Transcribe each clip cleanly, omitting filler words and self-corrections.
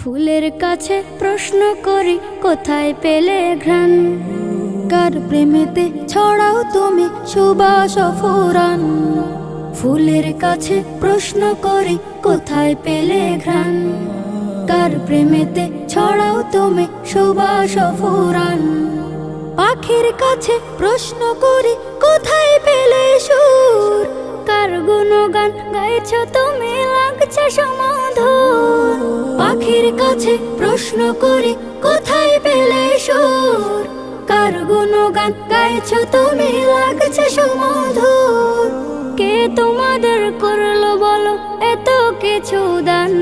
ফুলের কাছে প্রশ্ন করি কোথায় পেলে ঘ্রাণ, কার প্রেমেতে ছড়াও তুমি সুবাস ফুরান। ফুলের কাছে প্রশ্ন করি কোথায় পেলে ঘ্রাণ, কার প্রেমেতে ছড়াও তুমি সুবাস ফুরান। পাখির কাছে প্রশ্ন করি কোথায় পেলে সুর, কার গুণগান গাইছ তুমি লাগছে সমাধুর। পাখির কাছে প্রশ্ন করি কোথায় পেলে সুর, কার গুণগান গাইছ তুমি লাগছে সমাধুর। কে তোমাদের করলো বলো এত কিছু দান,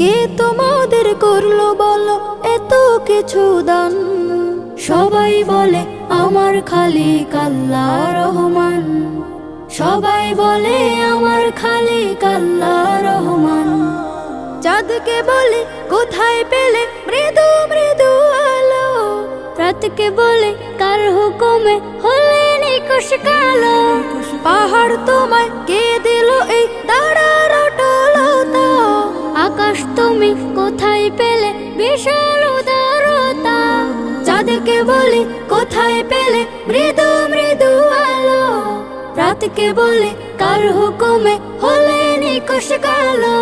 কে তোমাদের করলো বলো এত কিছু দান। সবাই বলে আমার খালিক আল্লাহ রহমান, সবাই বলে আমার খালিক আল্লাহ রহমান। চাঁদকে বলে কোথায় পেলে মৃদু মৃদু আলো, রাতকে বলে কার হুকুমে হলে নিকশ কালো। পাহাড় তোমায় কে দিল এই দাঁড়ার অটলতা, আকাশ তুমি কোথায় পেলে বিশাল উদারতা। চাঁদকে বলে কোথায় পেলে মৃদু মৃদু আলো, রাতকে বলে কার হুকুমে হলে নিকশ কালো।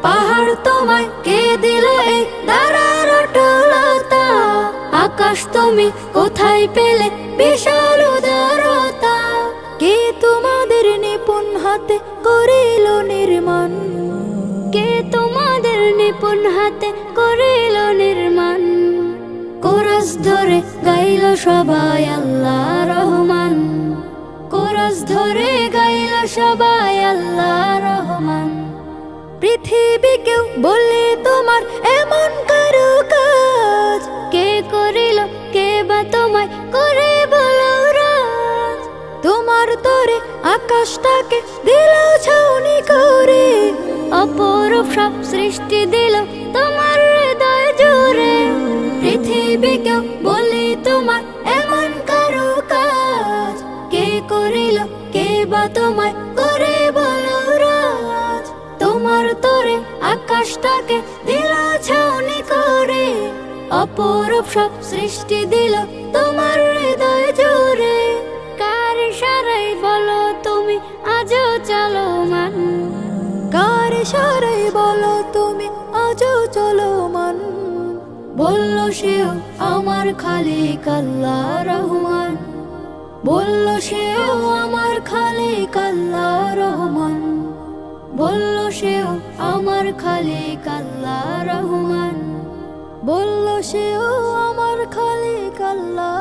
পাহাড় তোমায় কে দিল এই দাঁড়ার অটলতা, আকাশ তুমি কোথায় পেলে বিশাল উদারতা। কে তোমাদের নিপুণ হাতে করিল নির্মাণ, কে তোমাদের নিপুণ হাতে করিল নির্মাণ। কোরাস ধরে গাইল সবাই আল্লাহ রহমান, কোরাস ধরে গাইল সবাই আল্লাহ রহমান। পৃথিবীকেও বলে তোমার এমন কারো কাজ, কে করিল কে বা তোমায় করে বলো রাজ। তোমার তরে আকাশটাকে দিল ছাউনি করে, অপরূপ সব সৃষ্টি দিল তোমার হৃদয় জুড়ে। পৃথিবীকেও বলে তোমার এমন কারো কাজ, কে করিল কে বা তোমায় করে বলো রাজ। তোমার তরে আকাশটাকে দিল ছাউনি করে, অপরূপ সব সৃষ্টি দিল তোমার হৃদয় জুড়ে। কার ইশারায় বলো তুমি আজও চলমান, কার ইশারায় বলো তুমি আজও চলমান। বলল সেও আমার খালিক আল্লাহ রহমান, বলল সেও আমার খালিক আল্লাহ রহমান। বলল সেও আমার খালিক আল্লাহ রহমান, বলল সেও আমার খালিক আল্লাহ